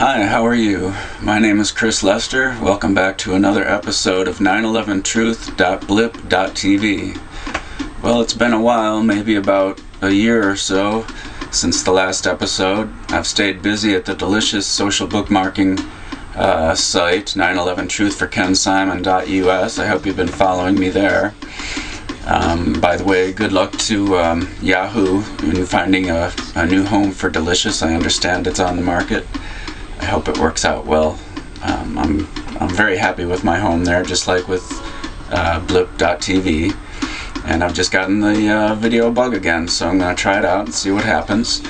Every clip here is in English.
Hi, how are you? My name is Chris Lester. Welcome back to another episode of 911truth.blip.tv. Well, it's been a while, maybe about a year or so, since the last episode. I've stayed busy at the delicious social bookmarking site, 911truthforkensimon.us. I hope you've been following me there. By the way, good luck to Yahoo in finding a new home for Delicious. I understand it's on the market. I hope it works out well. I'm very happy with my home there, just like with blip.tv. And I've just gotten the video bug again, so I'm going to try it out and see what happens.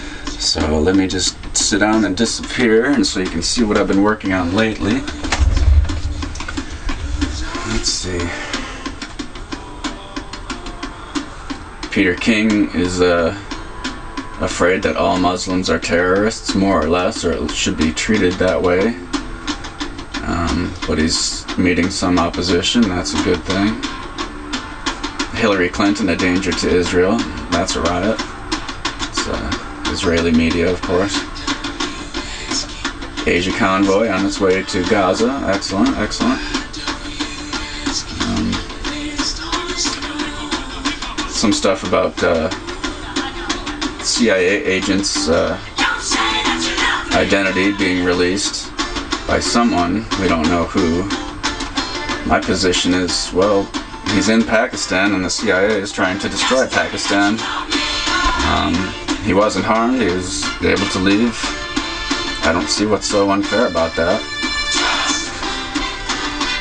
So let me just sit down and disappear, and so you can see what I've been working on lately. Let's see. Peter King is afraid that all Muslims are terrorists, more or less, or should be treated that way. But he's meeting some opposition. That's a good thing. Hillary Clinton, a danger to Israel. That's a riot. It's Israeli media, of course. Asia convoy on its way to Gaza. Excellent, excellent. Some stuff about CIA agents' identity being released by someone, we don't know who. My position is, well, he's in Pakistan and the CIA is trying to destroy Pakistan. He wasn't harmed, he was able to leave. I don't see what's so unfair about that.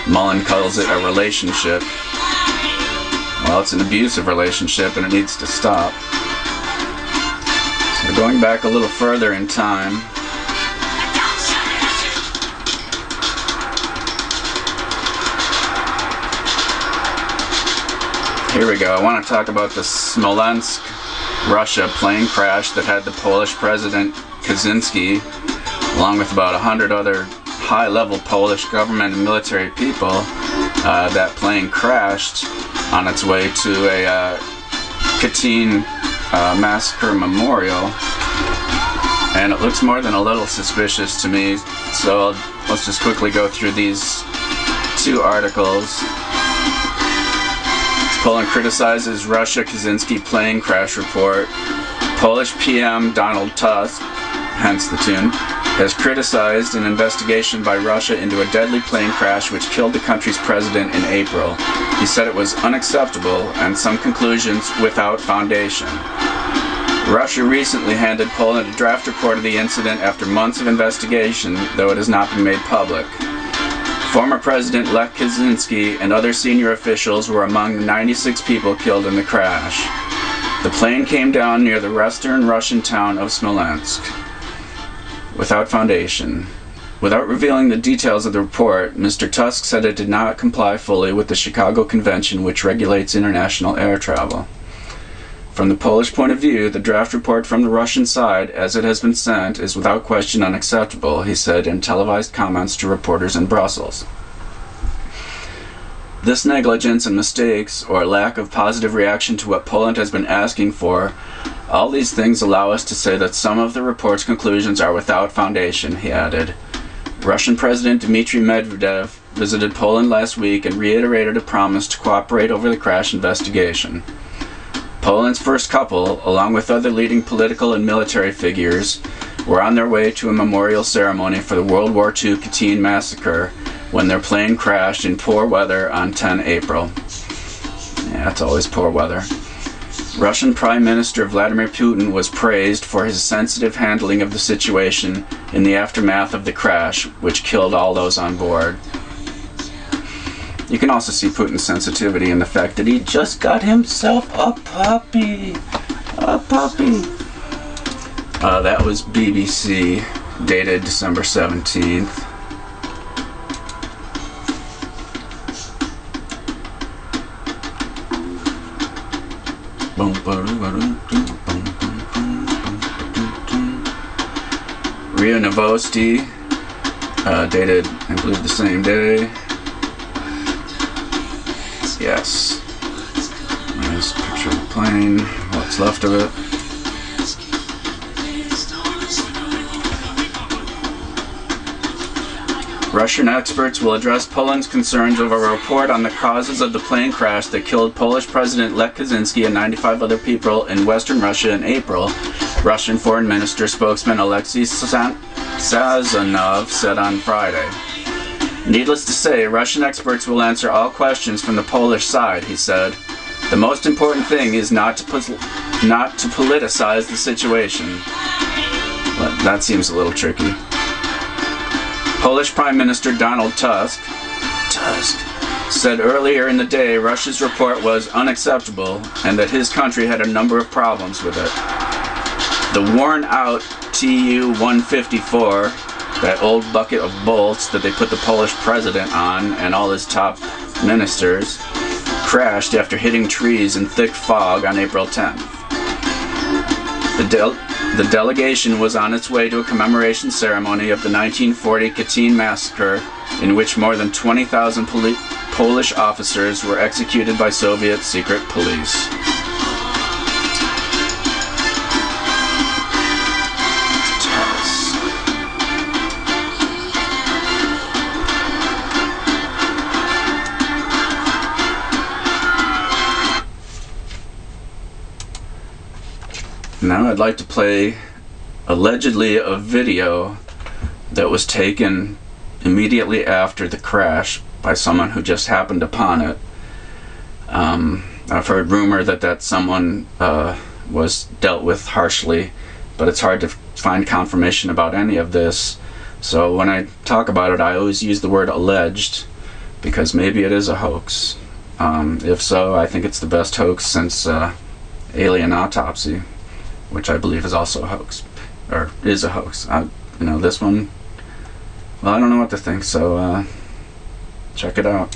Mullen calls it a relationship. Well, it's an abusive relationship and it needs to stop. So going back a little further in time, here we go. I want to talk about the Smolensk, Russia plane crash that had the Polish President Kaczynski, along with about 100 other high-level Polish government and military people. That plane crashed on its way to a Katyn massacre memorial, and it looks more than a little suspicious to me, so let's just quickly go through these two articles. Poland criticizes Russia Kaczynski plane crash report. Polish PM Donald Tusk, hence the tune, has criticized an investigation by Russia into a deadly plane crash which killed the country's president in April. He said it was unacceptable and some conclusions without foundation. Russia recently handed Poland a draft report of the incident after months of investigation, though it has not been made public. Former President Lech Kaczynski and other senior officials were among the 96 people killed in the crash. The plane came down near the western Russian town of Smolensk. Without foundation. Without revealing the details of the report, Mr. Tusk said it did not comply fully with the Chicago Convention, which regulates international air travel. From the Polish point of view, the draft report from the Russian side, as it has been sent, is without question unacceptable, he said in televised comments to reporters in Brussels. This negligence and mistakes, or lack of positive reaction to what Poland has been asking for, all these things allow us to say that some of the report's conclusions are without foundation, he added. Russian President Dmitry Medvedev visited Poland last week and reiterated a promise to cooperate over the crash investigation. Poland's first couple, along with other leading political and military figures, were on their way to a memorial ceremony for the World War II Katyn massacre when their plane crashed in poor weather on 10 April. Yeah, it's always poor weather. Russian Prime Minister Vladimir Putin was praised for his sensitive handling of the situation in the aftermath of the crash, which killed all those on board. You can also see Putin's sensitivity in the fact that he just got himself a puppy. A puppy. That was BBC, dated December 17th. Ria Novosti, dated, I believe, the same day. Yes. Nice picture of the plane, what's left of it. Russian experts will address Poland's concerns over a report on the causes of the plane crash that killed Polish President Lech Kaczynski and 95 other people in western Russia in April, Russian Foreign Minister spokesman Alexei Sazonov said on Friday. Needless to say, Russian experts will answer all questions from the Polish side, he said. The most important thing is not to politicize the situation. But that seems a little tricky. Polish Prime Minister Donald Tusk said earlier in the day Russia's report was unacceptable and that his country had a number of problems with it. The worn-out Tu-154, that old bucket of bolts that they put the Polish president on and all his top ministers, crashed after hitting trees in thick fog on April 10th. The delegation was on its way to a commemoration ceremony of the 1940 Katyn massacre, in which more than 20,000 Polish officers were executed by Soviet secret police. Now I'd like to play allegedly a video that was taken immediately after the crash by someone who just happened upon it. I've heard rumor that someone was dealt with harshly, but it's hard to find confirmation about any of this. So when I talk about it, I always use the word alleged, because maybe it is a hoax. If so, I think it's the best hoax since Alien Autopsy, which I believe is also a hoax, or is a hoax. This one, well, I don't know what to think, so check it out.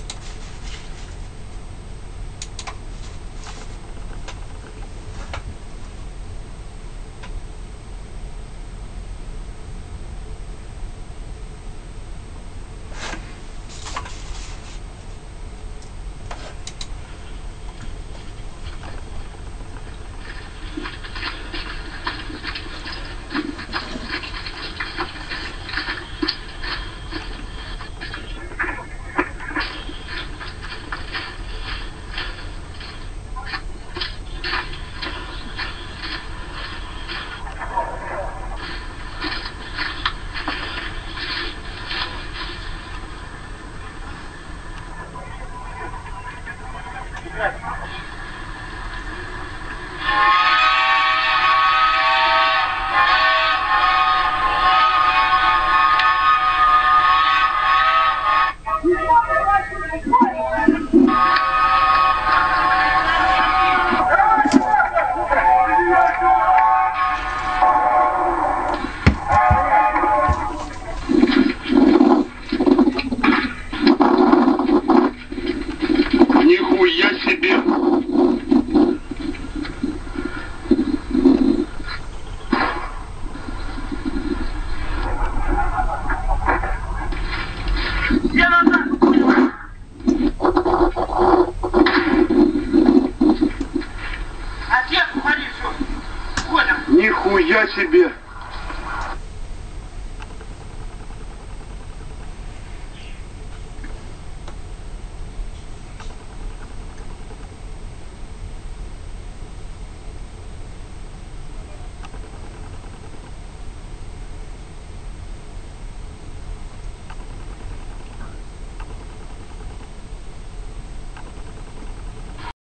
Нихуя себе!